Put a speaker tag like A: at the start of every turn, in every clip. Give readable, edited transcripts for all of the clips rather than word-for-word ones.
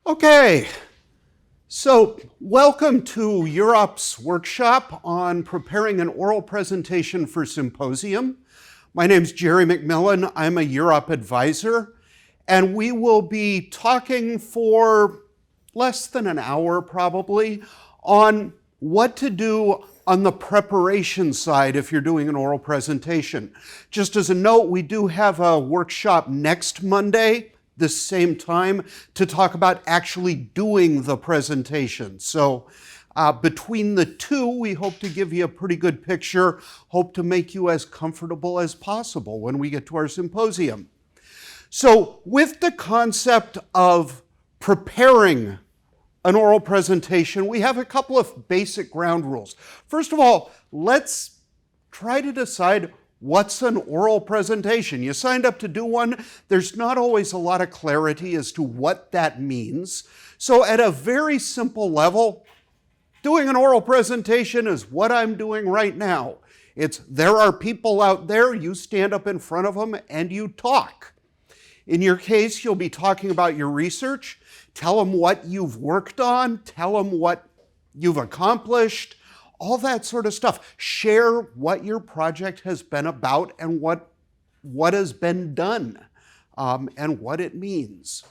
A: Okay, so welcome to UROP's workshop on preparing an oral presentation for symposium. My name's Jerry McMillan. I'm a UROP advisor, and we will be talking for less than an hour probably on what to do on the preparation side if you're doing an oral presentation. Just as a note, we do have a workshop next Monday, this same time, to talk about actually doing the presentation. So between the two, we hope to give you a pretty good picture, hope to make you as comfortable as possible when we get to our symposium. So with the concept of preparing an oral presentation, we have a couple of basic ground rules. First of all, let's try to decide what's an oral presentation. You signed up to do one. There's not always a lot of clarity as to what that means. So at a very simple level, doing an oral presentation is what I'm doing right now. There are people out there, you stand up in front of them and you talk. In your case, you'll be talking about your research. Tell them what you've worked on, tell them what you've accomplished, all that sort of stuff. Share what your project has been about and what has been done and what it means.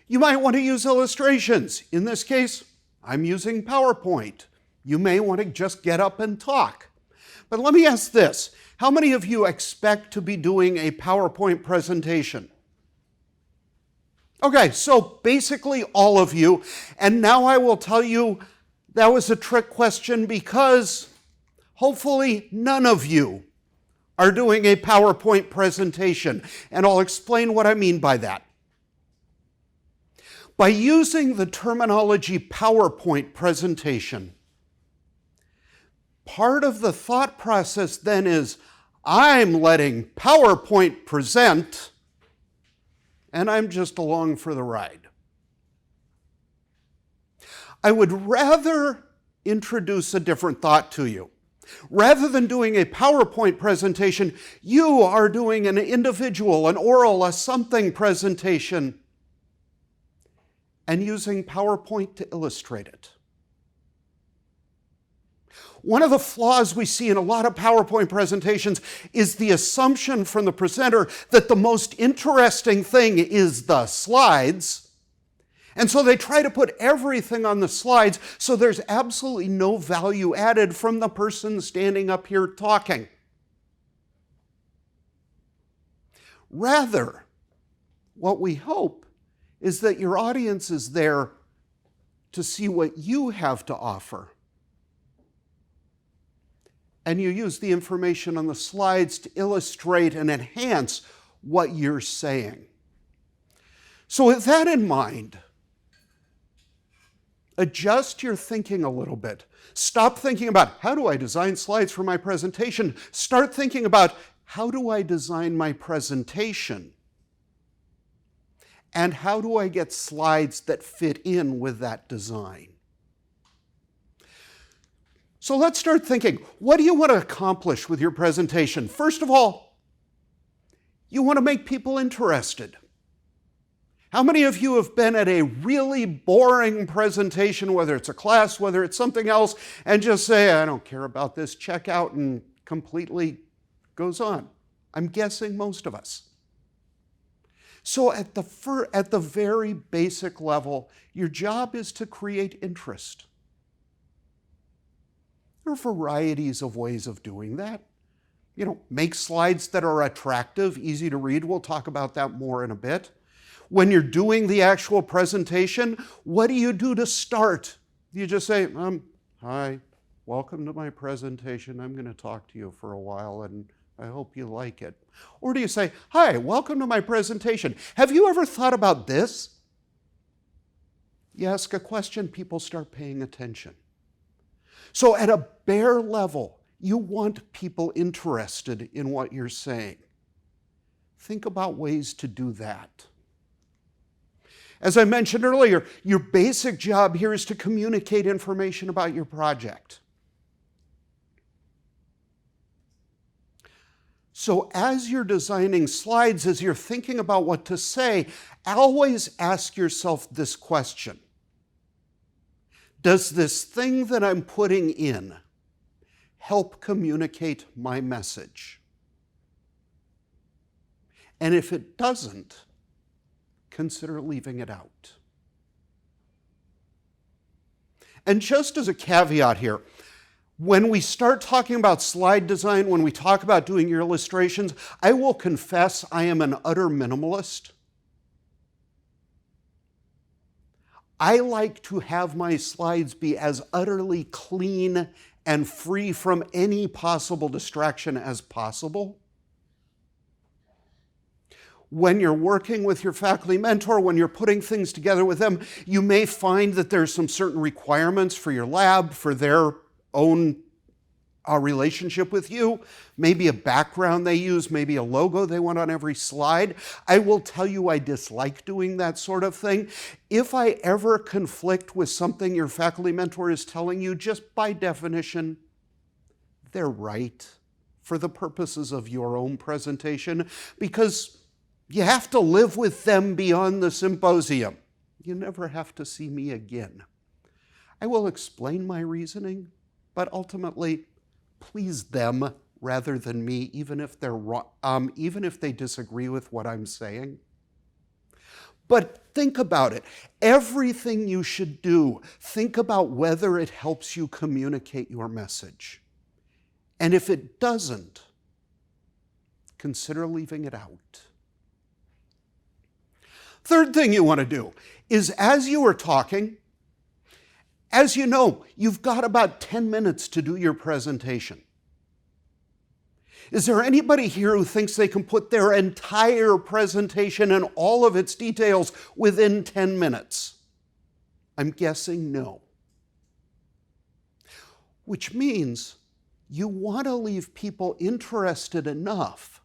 A: You might want to use illustrations. In this case, I'm using PowerPoint. You may want to just get up and talk. But let me ask this. How many of you expect to be doing a PowerPoint presentation? Okay, so basically all of you, and now I will tell you that was a trick question because hopefully none of you are doing a PowerPoint presentation, and I'll explain what I mean by that. By using the terminology PowerPoint presentation, part of the thought process then is I'm letting PowerPoint present, and I'm just along for the ride. I would rather introduce a different thought to you. Rather than doing a PowerPoint presentation, you are doing an individual, an oral, a something presentation, and using PowerPoint to illustrate it. One of the flaws we see in a lot of PowerPoint presentations is the assumption from the presenter that the most interesting thing is the slides. And so they try to put everything on the slides, so there's absolutely no value added from the person standing up here talking. Rather, what we hope is that your audience is there to see what you have to offer. And you use the information on the slides to illustrate and enhance what you're saying. So with that in mind, adjust your thinking a little bit. Stop thinking about, how do I design slides for my presentation? Start thinking about, how do I design my presentation? And how do I get slides that fit in with that design? So let's start thinking, what do you want to accomplish with your presentation? First of all, you want to make people interested. How many of you have been at a really boring presentation, whether it's a class, whether it's something else, and just say, I don't care about this, check out, and completely goes on? I'm guessing most of us. So at the very basic level, your job is to create interest. There are varieties of ways of doing that. Make slides that are attractive, easy to read. We'll talk about that more in a bit. When you're doing the actual presentation, what do you do to start? You just say, hi, welcome to my presentation. I'm going to talk to you for a while, and I hope you like it. Or do you say, hi, welcome to my presentation. Have you ever thought about this? You ask a question, people start paying attention. So at a bare level, you want people interested in what you're saying. Think about ways to do that. As I mentioned earlier, your basic job here is to communicate information about your project. So as you're designing slides, as you're thinking about what to say, always ask yourself this question. Does this thing that I'm putting in help communicate my message? And if it doesn't, consider leaving it out. And just as a caveat here, when we start talking about slide design, when we talk about doing your illustrations, I will confess I am an utter minimalist. I like to have my slides be as utterly clean and free from any possible distraction as possible. When you're working with your faculty mentor, when you're putting things together with them, you may find that there's some certain requirements for your lab, for their own relationship with you, maybe a background they use, maybe a logo they want on every slide. I will tell you I dislike doing that sort of thing. If I ever conflict with something your faculty mentor is telling you, just by definition, they're right for the purposes of your own presentation, because you have to live with them beyond the symposium. You never have to see me again. I will explain my reasoning, but ultimately, please them rather than me, even if they're wrong, even if they disagree with what I'm saying. But think about it. Everything you should do, think about whether it helps you communicate your message. And if it doesn't, consider leaving it out. Third thing you want to do is, as you are talking, as you know, you've got about 10 minutes to do your presentation. Is there anybody here who thinks they can put their entire presentation and all of its details within 10 minutes? I'm guessing no. Which means you want to leave people interested enough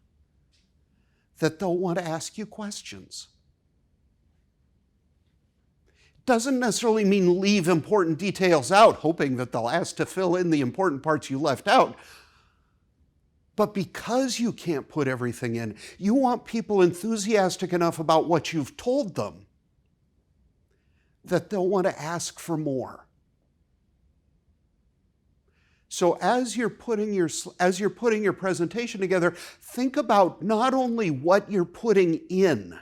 A: that they'll want to ask you questions. Doesn't necessarily mean leave important details out, hoping that they'll ask to fill in the important parts you left out. But because you can't put everything in, you want people enthusiastic enough about what you've told them that they'll want to ask for more. So as you're putting your presentation together, think about not only what you're putting in,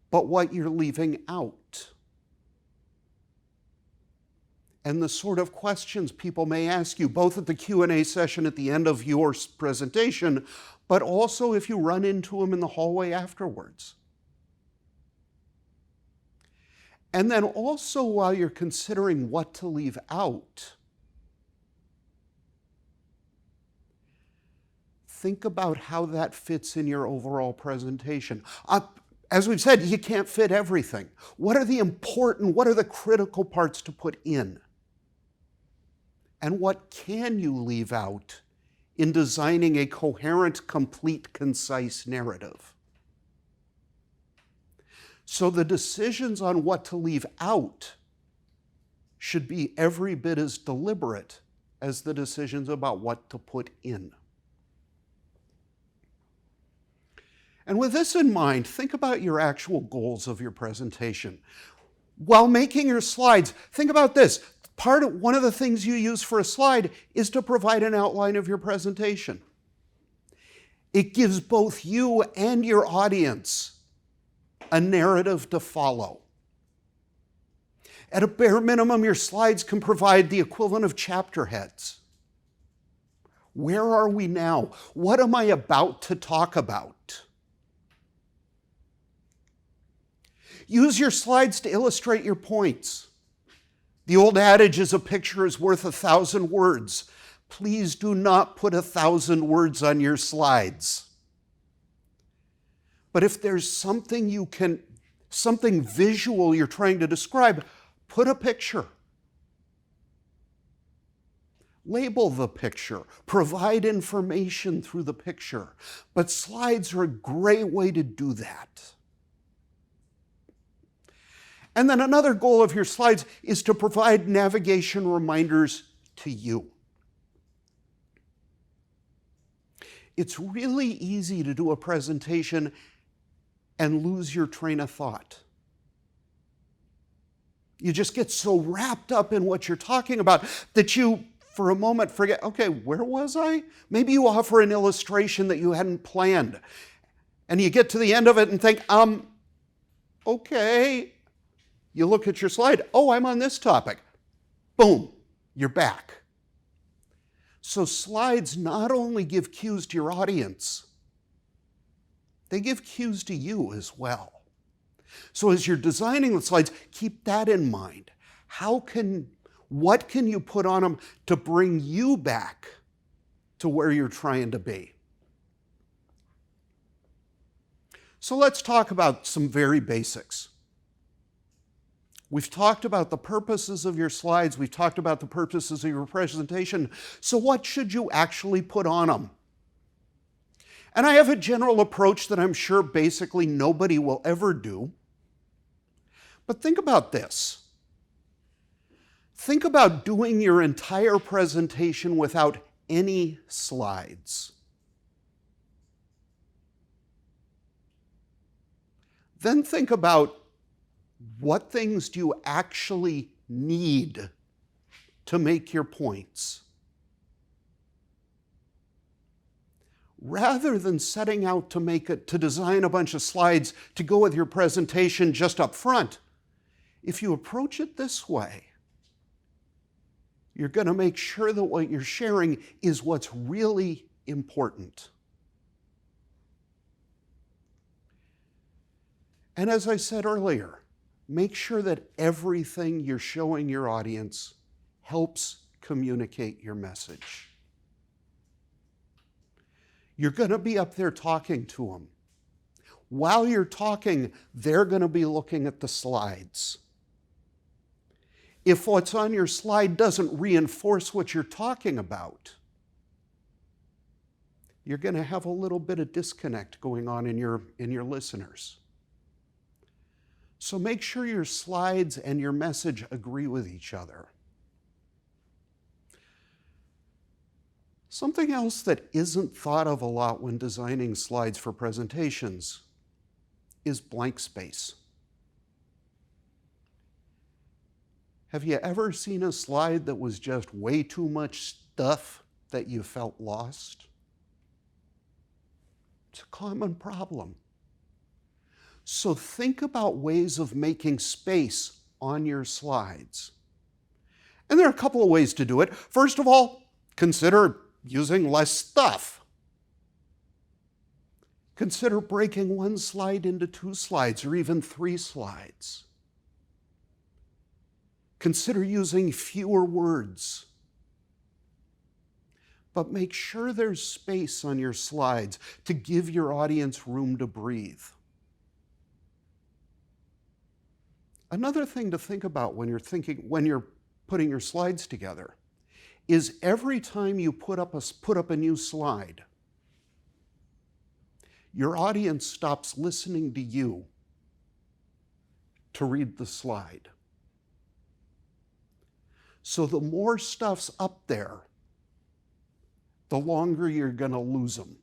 A: but what you're leaving out. And the sort of questions people may ask you, both at the Q&A session at the end of your presentation, but also if you run into them in the hallway afterwards. And then also, while you're considering what to leave out, think about how that fits in your overall presentation. As we've said, you can't fit everything. What are the critical parts to put in? And what can you leave out in designing a coherent, complete, concise narrative? So the decisions on what to leave out should be every bit as deliberate as the decisions about what to put in. And with this in mind, think about your actual goals of your presentation. While making your slides, think about this. One of the things you use for a slide is to provide an outline of your presentation. It gives both you and your audience a narrative to follow. At a bare minimum, your slides can provide the equivalent of chapter heads. Where are we now? What am I about to talk about? Use your slides to illustrate your points. The old adage is a picture is worth 1,000 words. Please do not put 1,000 words on your slides. But if there's something visual you're trying to describe, put a picture. Label the picture. Provide information through the picture. But slides are a great way to do that. And then another goal of your slides is to provide navigation reminders to you. It's really easy to do a presentation and lose your train of thought. You just get so wrapped up in what you're talking about that you, for a moment, forget, okay, where was I? Maybe you offer an illustration that you hadn't planned. And you get to the end of it and think, okay. You look at your slide, oh, I'm on this topic. Boom, you're back. So slides not only give cues to your audience, they give cues to you as well. So as you're designing the slides, keep that in mind. What can you put on them to bring you back to where you're trying to be? So let's talk about some very basics. We've talked about the purposes of your slides. We've talked about the purposes of your presentation. So what should you actually put on them? And I have a general approach that I'm sure basically nobody will ever do. But think about this. Think about doing your entire presentation without any slides. Then think about what things do you actually need to make your points? Rather than setting out to design a bunch of slides to go with your presentation just up front, if you approach it this way, you're going to make sure that what you're sharing is what's really important. And as I said earlier, make sure that everything you're showing your audience helps communicate your message. You're going to be up there talking to them. While you're talking, they're going to be looking at the slides. If what's on your slide doesn't reinforce what you're talking about, you're going to have a little bit of disconnect going on in your listeners. So make sure your slides and your message agree with each other. Something else that isn't thought of a lot when designing slides for presentations is blank space. Have you ever seen a slide that was just way too much stuff that you felt lost? It's a common problem. So think about ways of making space on your slides. And there are a couple of ways to do it. First of all, consider using less stuff. Consider breaking one slide into 2 slides or even 3 slides. Consider using fewer words. But make sure there's space on your slides to give your audience room to breathe. Another thing to think about when you're putting your slides together is every time you put up a new slide, your audience stops listening to you to read the slide. So the more stuff's up there, the longer you're going to lose them.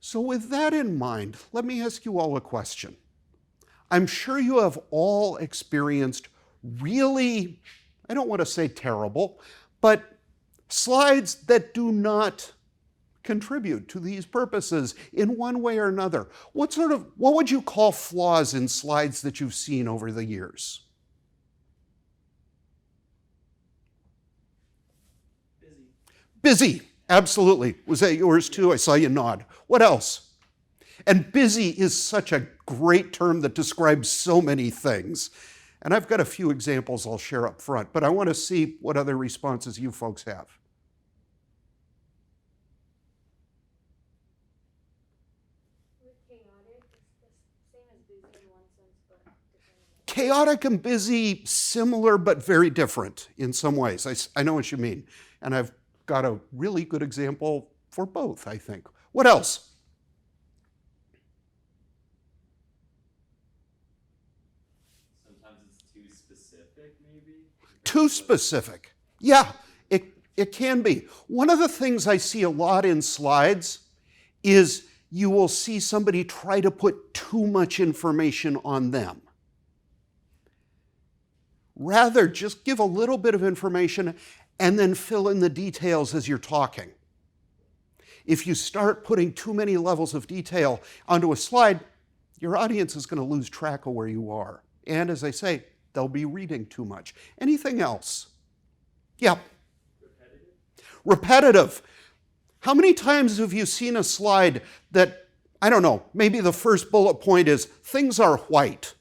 A: So with that in mind, let me ask you all a question. I'm sure you have all experienced really, I don't want to say terrible, but slides that do not contribute to these purposes in one way or another. What would you call flaws in slides that you've seen over the years? Busy, absolutely. Was that yours too? I saw you nod. What else? And busy is such a great term that describes so many things. And I've got a few examples I'll share up front, but I want to see what other responses you folks have. Chaotic and busy, similar but very different in some ways. I know what you mean. And I've got a really good example for both, I think. What else?
B: Sometimes it's too specific, maybe?
A: Too specific. Yeah, it can be. One of the things I see a lot in slides is you will see somebody try to put too much information on them. Rather, just give a little bit of information and then fill in the details as you're talking. If you start putting too many levels of detail onto a slide, your audience is going to lose track of where you are. And as I say, they'll be reading too much. Anything else? Yeah. Repetitive. How many times have you seen a slide that, I don't know, maybe the first bullet point is things are white,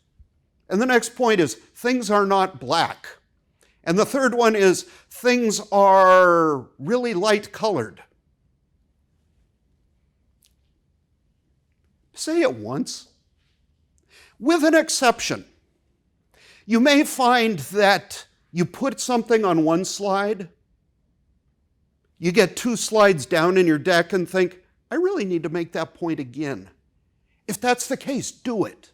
A: and the next point is things are not black, and the third one is things are really light colored. Say it once. With an exception. You may find that you put something on one slide, you get 2 slides down in your deck and think, I really need to make that point again. If that's the case, do it.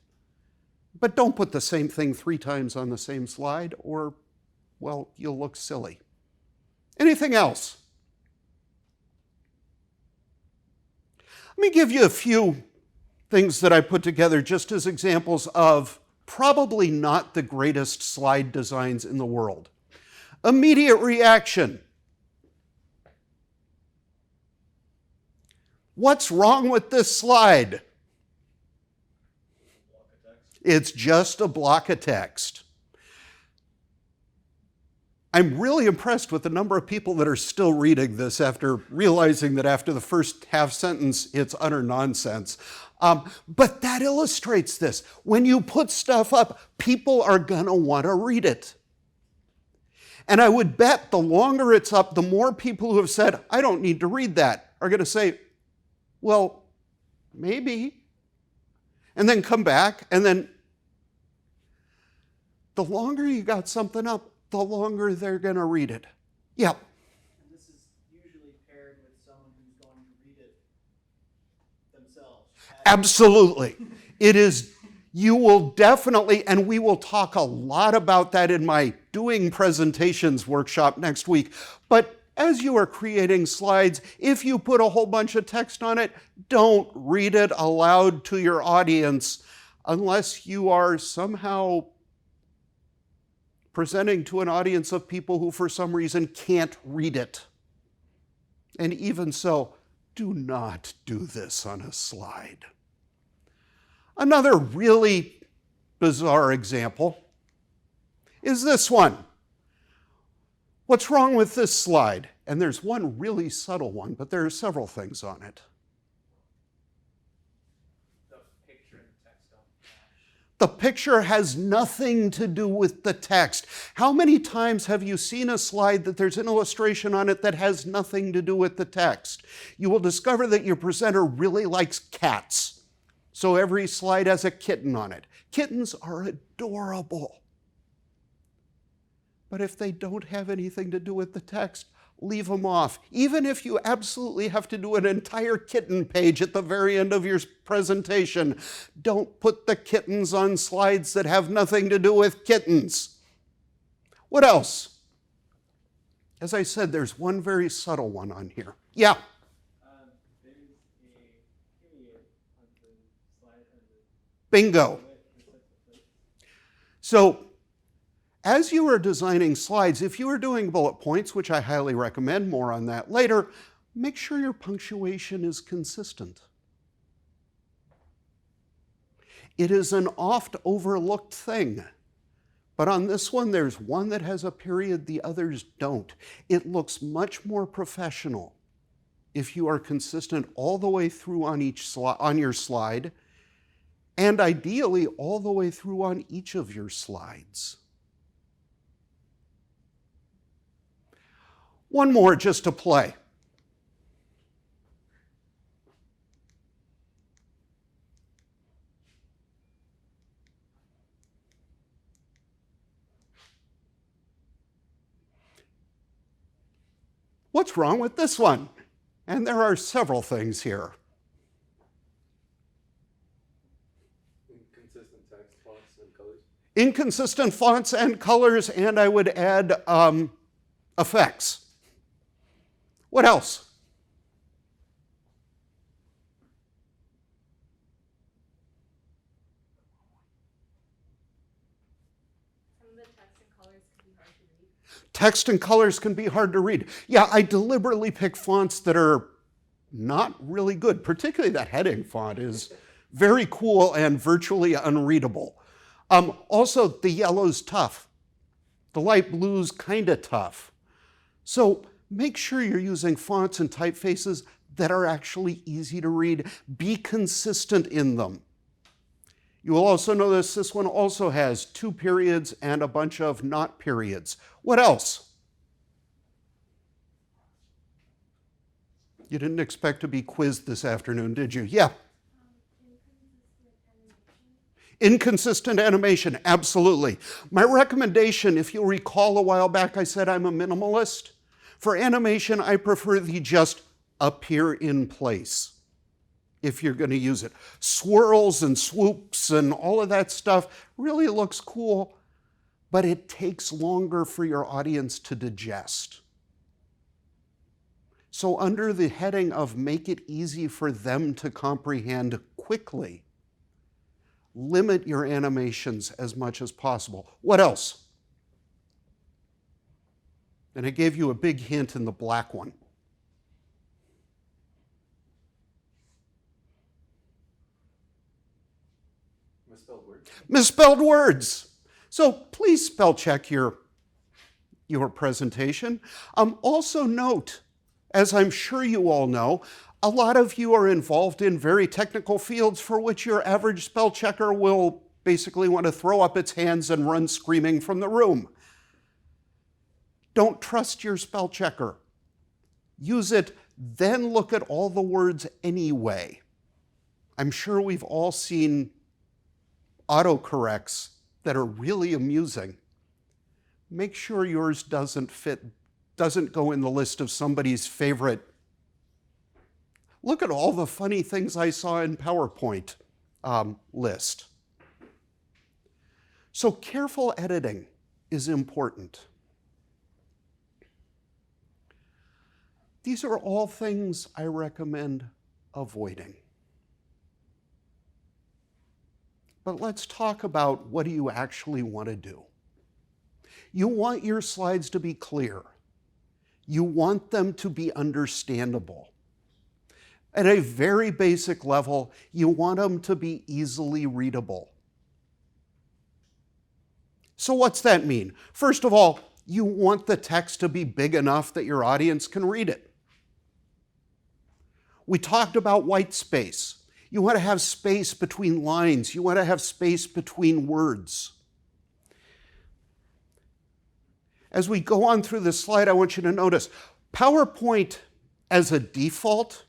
A: But don't put the same thing 3 times on the same slide or, well, you'll look silly. Anything else? Let me give you a few things that I put together just as examples of probably not the greatest slide designs in the world. Immediate reaction. What's wrong with this slide? It's just a block of text. I'm really impressed with the number of people that are still reading this after realizing that after the first half sentence, it's utter nonsense. But that illustrates this. When you put stuff up, people are going to want to read it. And I would bet the longer it's up, the more people who have said, I don't need to read that, are going to say, well, maybe. And then come back, and then the longer you got something up, the longer they're going to read it. Yeah.
B: And this is usually paired with someone who's going to read it themselves.
A: Absolutely. It is, you will definitely, and we will talk a lot about that in my doing presentations workshop next week, but as you are creating slides, if you put a whole bunch of text on it, don't read it aloud to your audience unless you are somehow presenting to an audience of people who for some reason can't read it. And even so, do not do this on a slide. Another really bizarre example is this one. What's wrong with this slide? And there's one really subtle one, but there are several things on it.
B: The picture and text don't match.
A: The picture has nothing to do with the text. How many times have you seen a slide that there's an illustration on it that has nothing to do with the text? You will discover that your presenter really likes cats. So every slide has a kitten on it. Kittens are adorable. But if they don't have anything to do with the text, leave them off. Even if you absolutely have to do an entire kitten page at the very end of your presentation, don't put the kittens on slides that have nothing to do with kittens. What else? As I said, there's one very subtle one on here. Yeah?
B: There's a period on the slide.
A: Bingo. So, as you are designing slides, if you are doing bullet points, which I highly recommend, more on that later, make sure your punctuation is consistent. It is an oft overlooked thing, but on this one, there's one that has a period, the others don't. It looks much more professional if you are consistent all the way through on your slide, and ideally all the way through on each of your slides. One more just to play. What's wrong with this one? And there are several things here.
C: Inconsistent text, fonts, and colors.
A: Inconsistent fonts and colors, and I would add effects. What else?
C: Some of the text and colors can be hard to read.
A: Text and colors can be hard to read. Yeah, I deliberately pick fonts that are not really good, particularly that heading font is very cool and virtually unreadable. Also, the yellow's tough. The light blue's kind of tough. So make sure you're using fonts and typefaces that are actually easy to read. Be consistent in them. You will also notice this one also has 2 periods and a bunch of not periods. What else? You didn't expect to be quizzed this afternoon, did you? Yeah. Inconsistent animation, absolutely. My recommendation, if you'll recall a while back, I said I'm a minimalist. For animation, I prefer the just appear in place if you're going to use it. Swirls and swoops and all of that stuff really looks cool, but it takes longer for your audience to digest. So under the heading of make it easy for them to comprehend quickly, limit your animations as much as possible. What else? And I gave you a big hint in the black one.
B: Misspelled words.
A: Misspelled words. So please spell check your presentation. Also note, as I'm sure you all know, a lot of you are involved in very technical fields for which your average spell checker will basically want to throw up its hands and run screaming from the room. Don't trust your spell checker. Use it, then look at all the words anyway. I'm sure we've all seen autocorrects that are really amusing. Make sure yours doesn't go in the list of somebody's favorite. Look at all the funny things I saw in PowerPoint list. So careful editing is important. These are all things I recommend avoiding. But let's talk about what do you actually want to do. You want your slides to be clear. You want them to be understandable. At a very basic level, you want them to be easily readable. So what's that mean? First of all, you want the text to be big enough that your audience can read it. We talked about white space. You want to have space between lines. You want to have space between words. As we go on through this slide, I want you to notice PowerPoint as a default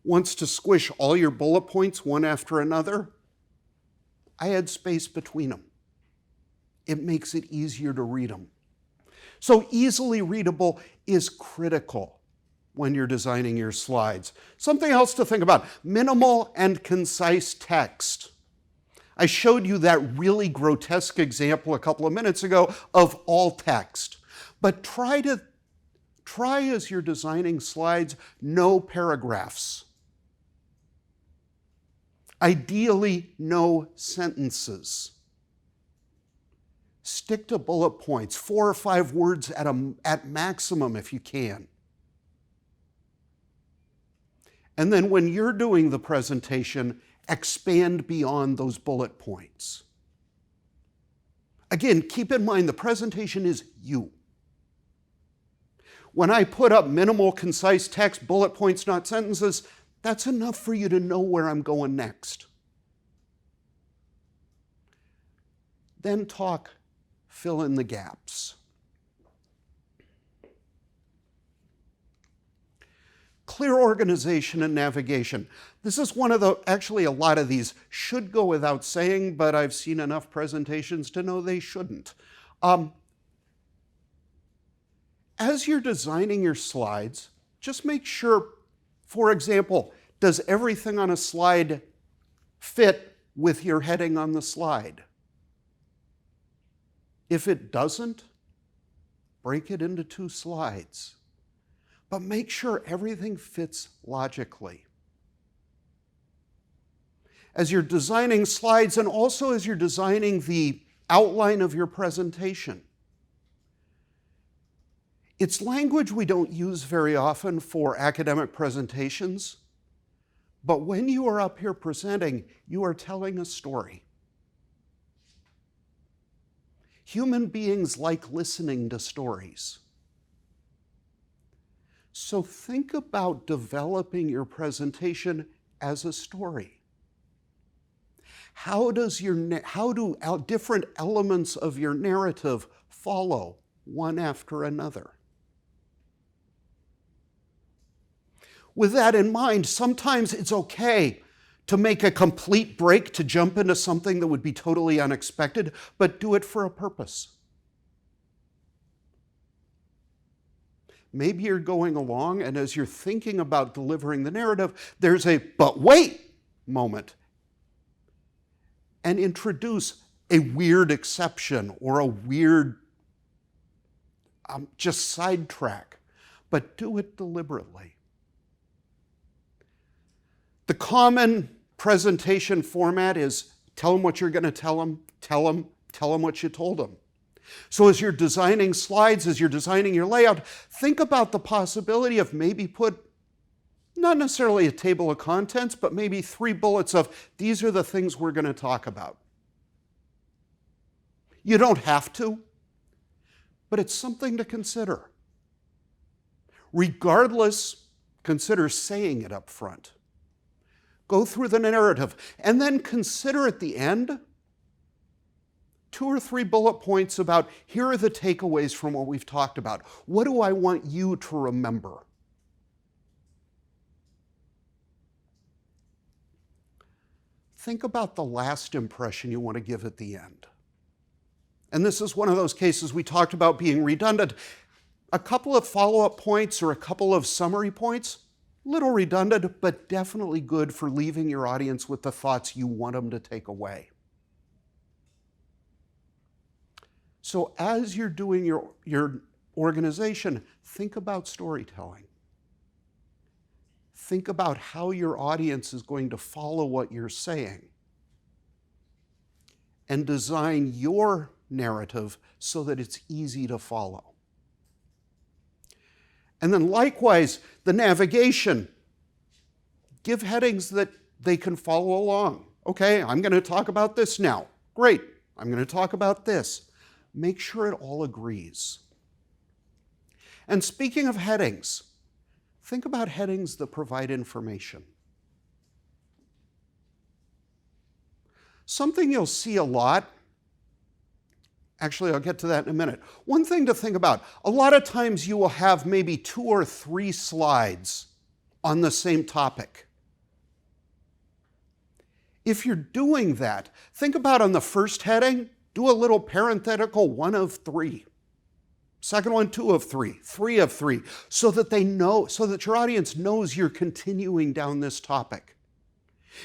A: wants to squish all your bullet points one after another. I add space between them. It makes it easier to read them. So easily readable is critical when you're designing your slides. Something else to think about, minimal and concise text. I showed you that really grotesque example a couple of minutes ago of all text. But try as you're designing slides, no paragraphs. Ideally, no sentences. Stick to bullet points, 4 or 5 words at maximum if you can. And then when you're doing the presentation, expand beyond those bullet points. Again, keep in mind the presentation is you. When I put up minimal, concise text, bullet points, not sentences, that's enough for you to know where I'm going next. Then talk, fill in the gaps. Clear organization and navigation. This is actually a lot of these should go without saying, but I've seen enough presentations to know they shouldn't. As you're designing your slides, just make sure, for example, does everything on a slide fit with your heading on the slide? If it doesn't, break it into 2 slides, but make sure everything fits logically. As you're designing slides and also as you're designing the outline of your presentation, it's language we don't use very often for academic presentations, but when you are up here presenting, you are telling a story. Human beings like listening to stories. So think about developing your presentation as a story. How do different elements of your narrative follow one after another? With that in mind, sometimes it's okay to make a complete break, to jump into something that would be totally unexpected, but do it for a purpose. Maybe you're going along, and as you're thinking about delivering the narrative, there's a "but wait" moment, and introduce a weird exception or a weird just sidetrack, but do it deliberately. The common presentation format is tell them what you're going to tell them what you told them. So as you're designing slides, as you're designing your layout, think about the possibility of maybe put not necessarily a table of contents, but maybe 3 bullets of these are the things we're going to talk about. You don't have to, but it's something to consider. Regardless, consider saying it up front. Go through the narrative, and then consider at the end 2 or 3 bullet points about here are the takeaways from what we've talked about. What do I want you to remember? Think about the last impression you want to give at the end. And this is one of those cases we talked about being redundant. A couple of follow-up points or a couple of summary points, little redundant, but definitely good for leaving your audience with the thoughts you want them to take away. So as you're doing your organization, think about storytelling. Think about how your audience is going to follow what you're saying. And design your narrative so that it's easy to follow. And then likewise, the navigation. Give headings that they can follow along. Okay, I'm going to talk about this now. Great, I'm going to talk about this. Make sure it all agrees. And speaking of headings, think about headings that provide information. Something you'll see a lot, actually I'll get to that in a minute. One thing to think about, a lot of times you will have maybe 2 or 3 slides on the same topic. If you're doing that, think about on the first heading, do a little parenthetical 1 of 3. Second one, 2 of 3, 3 of 3, so that they know, so that your audience knows you're continuing down this topic.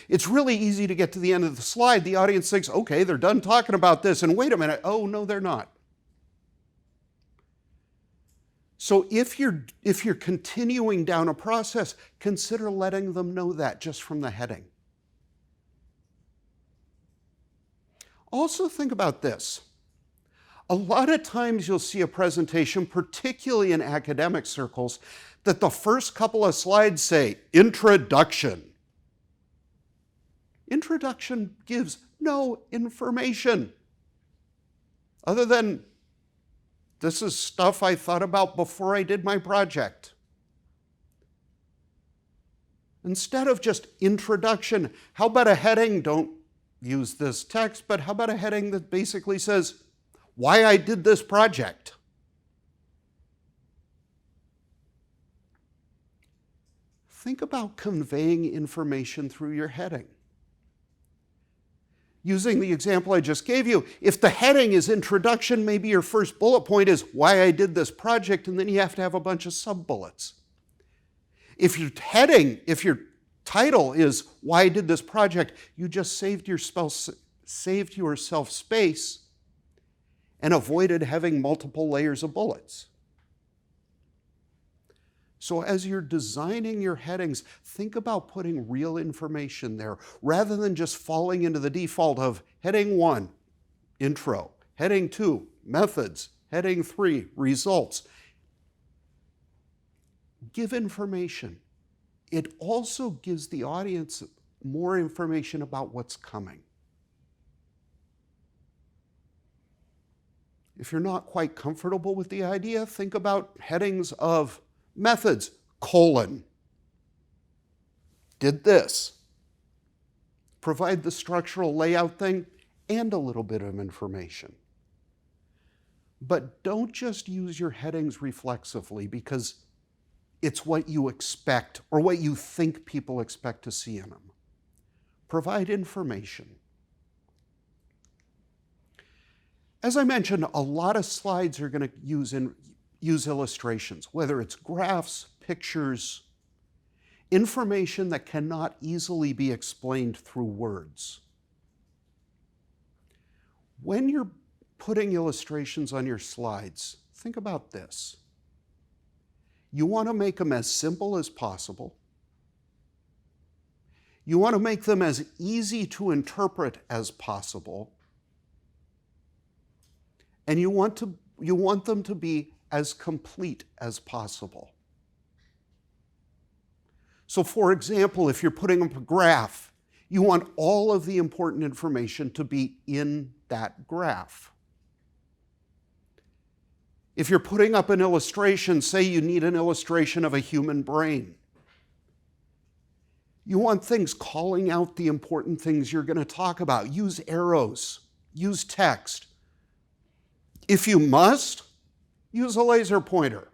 A: It's really easy to get to the end of the slide. The audience thinks, okay, they're done talking about this, and wait a minute, oh no, they're not. So if you're continuing down a process, consider letting them know that just from the heading. Also think about this. A lot of times you'll see a presentation, particularly in academic circles, that the first couple of slides say, introduction. Introduction gives no information other than this is stuff I thought about before I did my project. Instead of just introduction, how about a heading? Don't use this text, but how about a heading that basically says why I did this project? Think about conveying information through your heading. Using the example I just gave you, if the heading is introduction, maybe your first bullet point is why I did this project, and then you have to have a bunch of sub-bullets. If your title is why I did this project, you just saved yourself space and avoided having multiple layers of bullets. So as you're designing your headings, think about putting real information there rather than just falling into the default of heading 1, intro, heading 2, methods, heading 3, results. Give information. It also gives the audience more information about what's coming. If you're not quite comfortable with the idea, think about headings of methods, did this. Provide the structural layout thing and a little bit of information. But don't just use your headings reflexively because it's what you expect or what you think people expect to see in them. Provide information. As I mentioned, a lot of slides are going to use illustrations, whether it's graphs, pictures, information that cannot easily be explained through words. When you're putting illustrations on your slides, think about this. You want to make them as simple as possible. You want to make them as easy to interpret as possible. And you want them to be as complete as possible. So for example, if you're putting up a graph, you want all of the important information to be in that graph. If you're putting up an illustration, say you need an illustration of a human brain, you want things calling out the important things you're going to talk about. Use arrows, use text. If you must, use a laser pointer.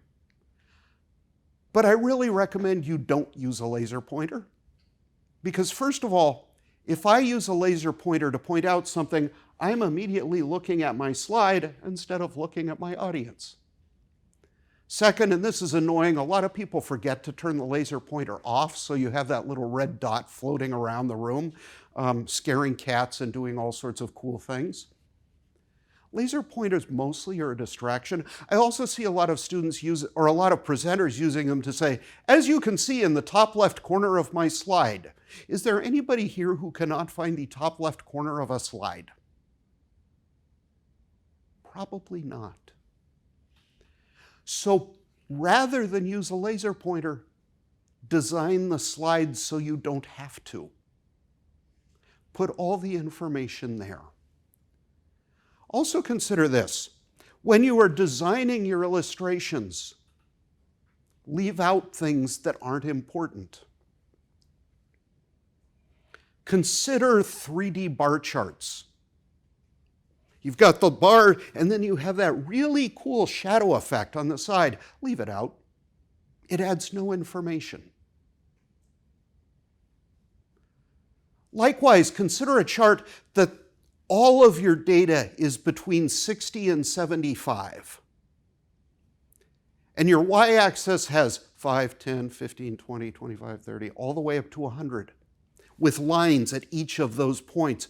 A: But I really recommend you don't use a laser pointer. Because first of all, if I use a laser pointer to point out something, I'm immediately looking at my slide instead of looking at my audience. Second, and this is annoying, a lot of people forget to turn the laser pointer off, so you have that little red dot floating around the room, scaring cats and doing all sorts of cool things. Laser pointers mostly are a distraction. I also see a lot of students use, or a lot of presenters using them to say, as you can see in the top left corner of my slide. Is there anybody here who cannot find the top left corner of a slide? Probably not. So rather than use a laser pointer, design the slides so you don't have to. Put all the information there. Also consider this. When you are designing your illustrations, leave out things that aren't important. Consider 3D bar charts. You've got the bar, and then you have that really cool shadow effect on the side. Leave it out. It adds no information. Likewise, consider a chart that all of your data is between 60 and 75. And your y-axis has 5, 10, 15, 20, 25, 30, all the way up to 100, with lines at each of those points.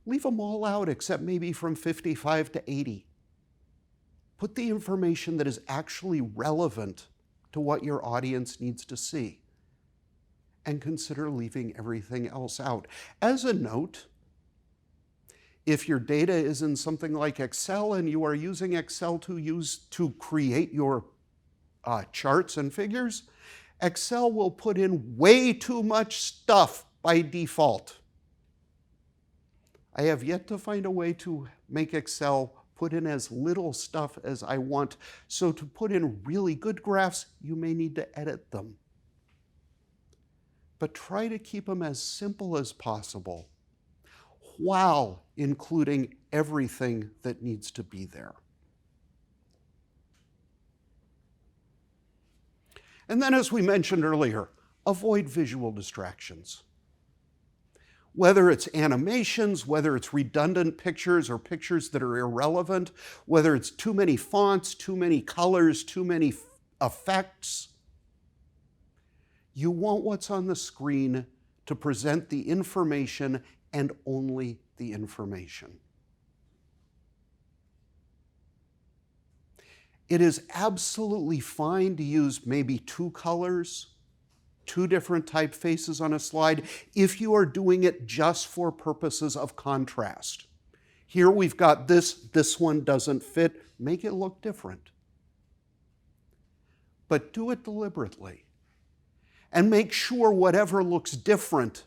A: Leave them all out except maybe from 55 to 80. Put the information that is actually relevant to what your audience needs to see. And consider leaving everything else out. As a note, if your data is in something like Excel and you are using Excel to create your charts and figures, Excel will put in way too much stuff by default. I have yet to find a way to make Excel put in as little stuff as I want. So to put in really good graphs, you may need to edit them. But try to keep them as simple as possible while including everything that needs to be there. And then, as we mentioned earlier, avoid visual distractions. Whether it's animations, whether it's redundant pictures or pictures that are irrelevant, whether it's too many fonts, too many colors, too many effects, you want what's on the screen to present the information and only the information. It is absolutely fine to use maybe 2 colors, 2 different typefaces on a slide, if you are doing it just for purposes of contrast. Here we've got this one doesn't fit, make it look different. But do it deliberately. And make sure whatever looks different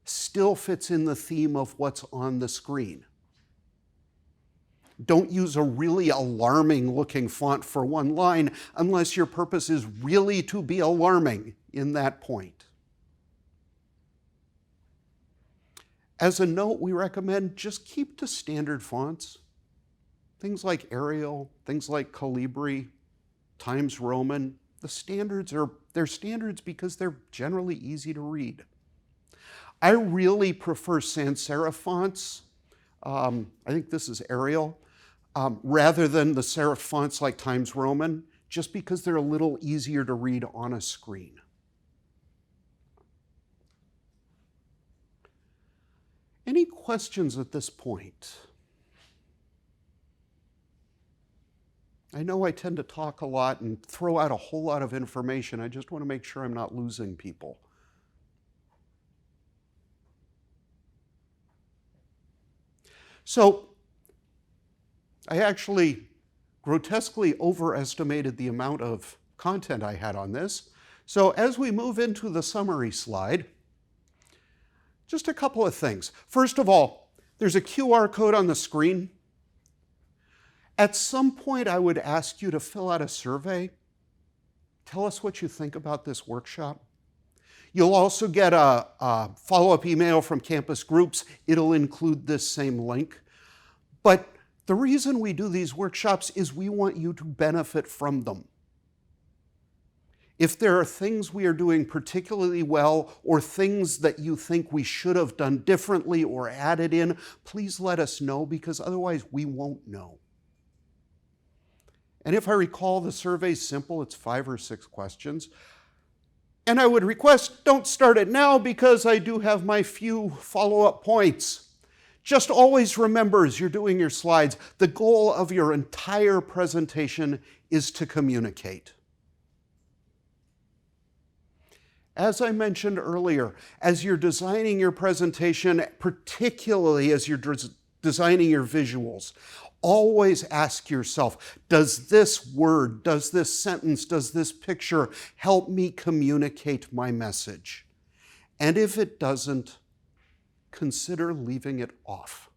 A: still fits in the theme of what's on the screen. Don't use a really alarming looking font for one line unless your purpose is really to be alarming in that point. As a note, we recommend just keep to standard fonts. Things like Arial, things like Calibri, Times Roman. The standards they're standards because they're generally easy to read. I really prefer sans serif fonts. I think this is Arial, rather than the serif fonts like Times Roman, just because they're a little easier to read on a screen. Any questions at this point? I know I tend to talk a lot and throw out a whole lot of information. I just want to make sure I'm not losing people. So, I actually grotesquely overestimated the amount of content I had on this. So as we move into the summary slide, just a couple of things. First of all, there's a QR code on the screen. At some point, I would ask you to fill out a survey. Tell us what you think about this workshop. You'll also get a follow-up email from campus groups. It'll include this same link. But the reason we do these workshops is we want you to benefit from them. If there are things we are doing particularly well or things that you think we should have done differently or added in, please let us know, because otherwise we won't know. And if I recall, the survey's simple. It's 5 or 6 questions. And I would request, don't start it now because I do have my few follow-up points. Just always remember as you're doing your slides, the goal of your entire presentation is to communicate. As I mentioned earlier, as you're designing your presentation, particularly as you're designing your visuals, always ask yourself, does this word, does this sentence, does this picture help me communicate my message? And if it doesn't, consider leaving it off.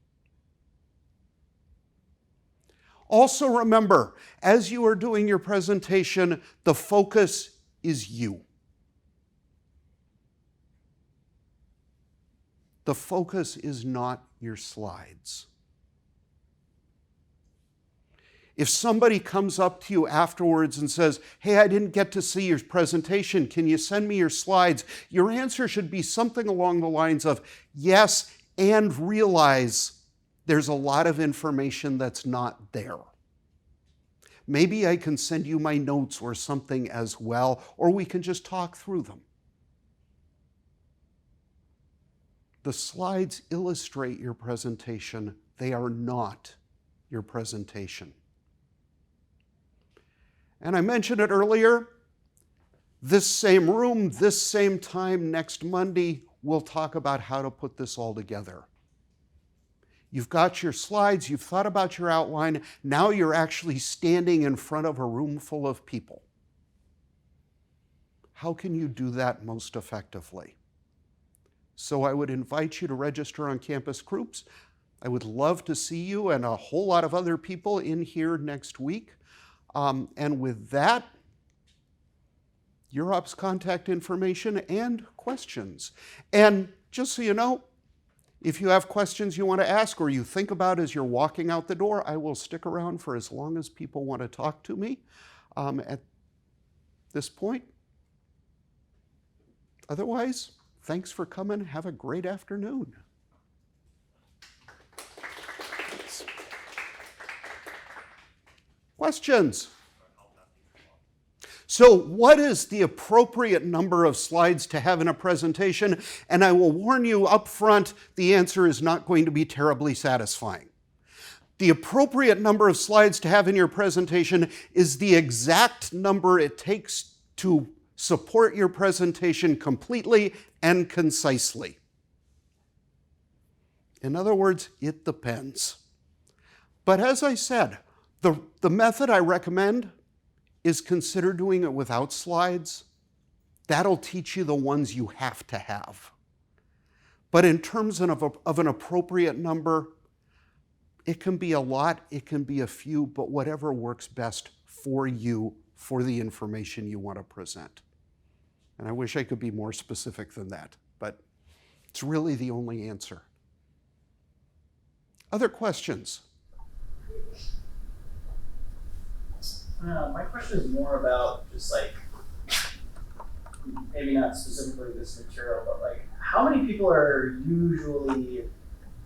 A: Also remember, as you are doing your presentation, the focus is you. The focus is not your slides. If somebody comes up to you afterwards and says, hey, I didn't get to see your presentation, can you send me your slides? Your answer should be something along the lines of, yes, and realize there's a lot of information that's not there. Maybe I can send you my notes or something as well, or we can just talk through them. The slides illustrate your presentation. They are not your presentation. And I mentioned it earlier, this same room, this same time next Monday, we'll talk about how to put this all together. You've got your slides, you've thought about your outline, now you're actually standing in front of a room full of people. How can you do that most effectively? So I would invite you to register on campus groups. I would love to see you and a whole lot of other people in here next week. And with that, UROP's contact information and questions. And just so you know, if you have questions you want to ask or you think about as you're walking out the door, I will stick around for as long as people want to talk to me at this point. Otherwise, thanks for coming. Have a great afternoon. Questions? So what is the appropriate number of slides to have in a presentation? And I will warn you up front, the answer is not going to be terribly satisfying. The appropriate number of slides to have in your presentation is the exact number it takes to support your presentation completely and concisely. In other words, it depends. But as I said, the method I recommend is consider doing it without slides. That'll teach you the ones you have to have. But in terms of an appropriate number, it can be a lot, it can be a few, but whatever works best for you, for the information you want to present. And I wish I could be more specific than that, but it's really the only answer. Other questions?
B: My question is more about just like, maybe not specifically this material, but like, how many people are usually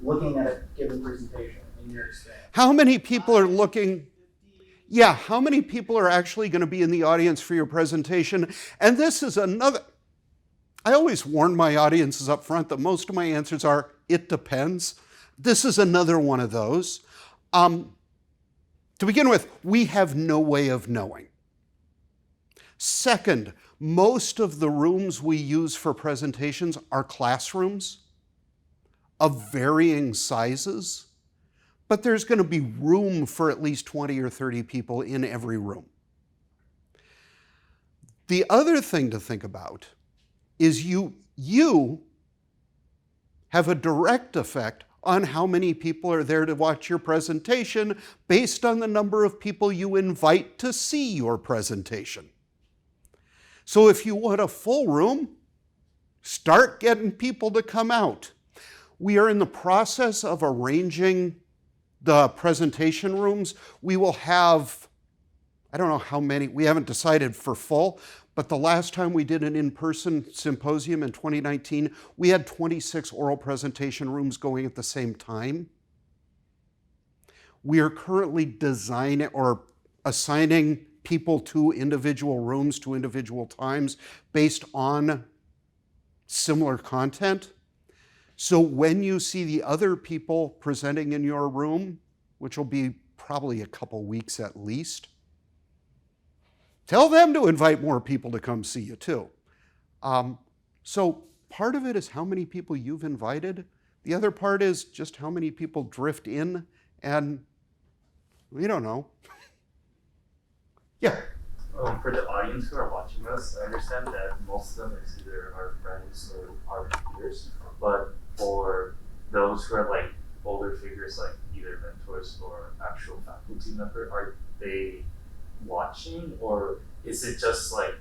B: looking at a given presentation in your experience?
A: How many people are looking? Yeah, how many people are actually going to be in the audience for your presentation? And this is another, I always warn my audiences up front that most of my answers are, it depends. This is another one of those. To begin with, we have no way of knowing. Second, most of the rooms we use for presentations are classrooms of varying sizes, but there's going to be room for at least 20 or 30 people in every room. The other thing to think about is you have a direct effect on how many people are there to watch your presentation based on the number of people you invite to see your presentation. So if you want a full room, start getting people to come out. We are in the process of arranging the presentation rooms. We will have, I don't know how many, we haven't decided for full, but the last time we did an in-person symposium in 2019, we had 26 oral presentation rooms going at the same time. We are currently designing or assigning people to individual rooms, to individual times, based on similar content. So when you see the other people presenting in your room, which will be probably a couple weeks at least, tell them to invite more people to come see you too. So part of it is how many people you've invited. The other part is just how many people drift in, and we don't know. Yeah.
D: For the audience who are watching us, I understand that most of them is either our friends or our peers, but for those who are like older figures, like either mentors or actual faculty member, are they watching, or is it just like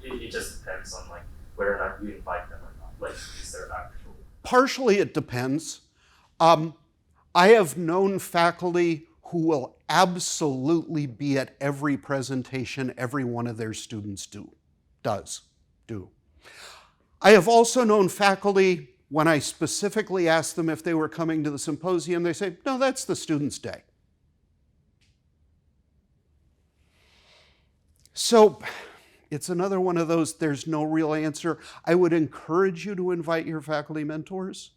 D: it just depends on like whether or not you invite them or not? Like, is there actual?
A: Partially, it depends. I have known faculty who will absolutely be at every presentation every one of their students does. I have also known faculty, when I specifically asked them if they were coming to the symposium, they say, no, that's the student's day. So it's another one of those, there's no real answer. I would encourage you to invite your faculty mentors.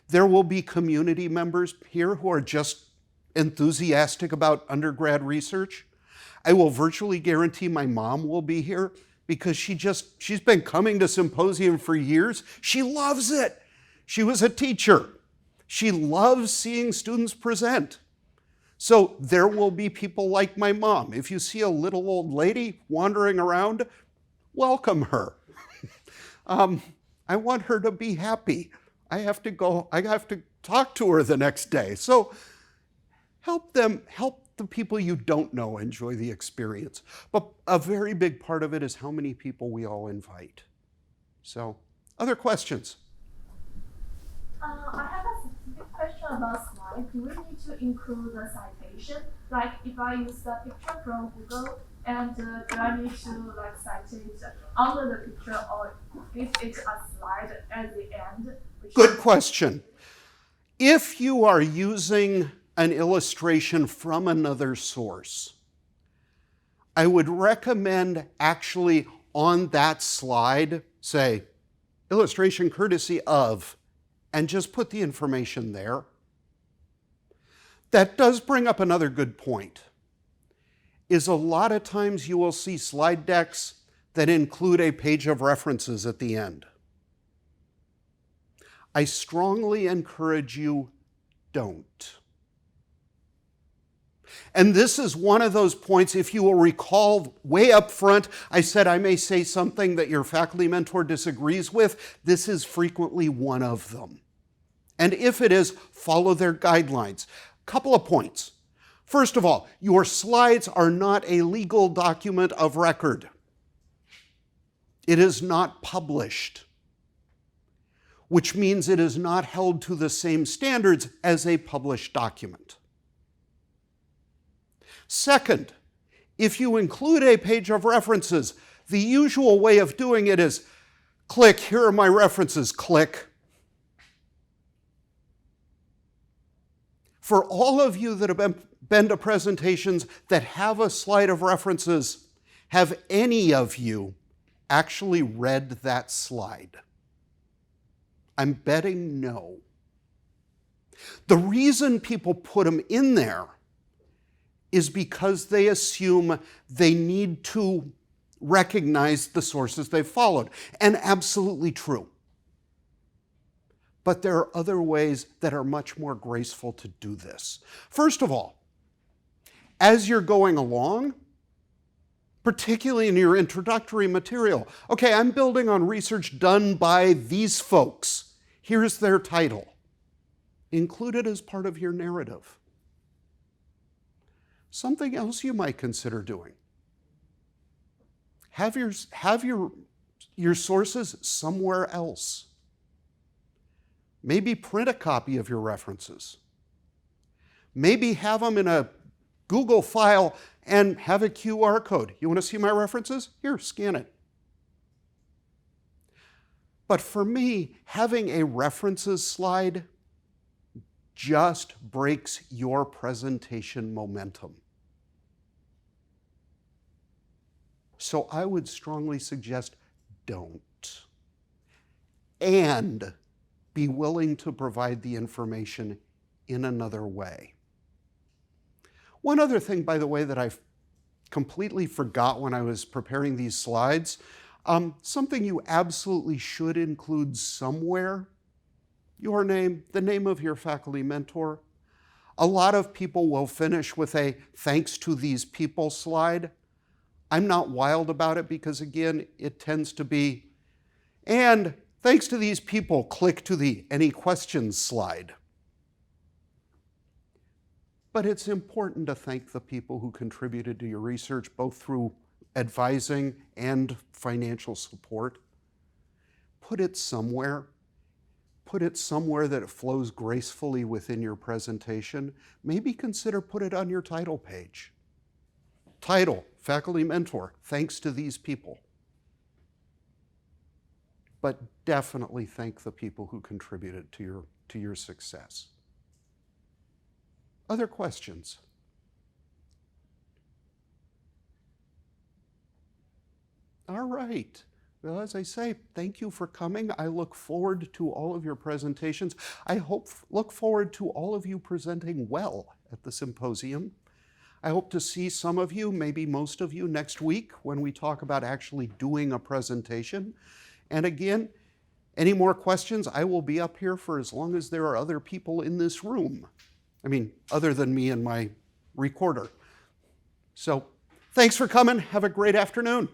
A: There will be community members here who are just enthusiastic about undergrad research. I will virtually guarantee my mom will be here because she's been coming to symposium for years. She loves it. She was a teacher. She loves seeing students present. So there will be people like my mom. If you see a little old lady wandering around, welcome her. I want her to be happy. I have to talk to her the next day. So help the people you don't know enjoy the experience. But a very big part of it is how many people we all invite. So, other questions?
C: I have a specific question about slide. Do we need to include the citation? Like if I use the picture from Google, and do I need to like cite it under the picture, or give it a slide at the end?
A: Good question. If you are using an illustration from another source, I would recommend actually on that slide say, illustration courtesy of, and just put the information there. That does bring up another good point, is a lot of times you will see slide decks that include a page of references at the end. I strongly encourage you, don't. And this is one of those points, if you will recall way up front, I said I may say something that your faculty mentor disagrees with. This is frequently one of them. And if it is, follow their guidelines. Couple of points. First of all, your slides are not a legal document of record. It is not published, which means it is not held to the same standards as a published document. Second, if you include a page of references, the usual way of doing it is click, here are my references, click. For all of you that have been to presentations that have a slide of references, have any of you actually read that slide? I'm betting no. The reason people put them in there is because they assume they need to recognize the sources they've followed. And absolutely true. But there are other ways that are much more graceful to do this. First of all, as you're going along, particularly in your introductory material, okay, I'm building on research done by these folks. Here's their title. Include it as part of your narrative. Something else you might consider doing. Have your sources somewhere else. Maybe print a copy of your references. Maybe have them in a Google file and have a QR code. You want to see my references? Here, scan it. But for me, having a references slide just breaks your presentation momentum. So I would strongly suggest don't. And be willing to provide the information in another way. One other thing, by the way, that I completely forgot when I was preparing these slides, something you absolutely should include somewhere, your name, the name of your faculty mentor. A lot of people will finish with a thanks to these people slide. I'm not wild about it because, again, it tends to be, and thanks to these people, click to the any questions slide. But it's important to thank the people who contributed to your research, both through advising and financial support. Put it somewhere. Put it somewhere that it flows gracefully within your presentation. Maybe consider put it on your title page. Title, faculty mentor, thanks to these people. But definitely thank the people who contributed to your success. Other questions? All right. Well, as I say, thank you for coming. I look forward to all of your presentations. I look forward to all of you presenting well at the symposium. I hope to see some of you, maybe most of you, next week when we talk about actually doing a presentation. And again, any more questions? I will be up here for as long as there are other people in this room. I mean, other than me and my recorder. So, thanks for coming. Have a great afternoon.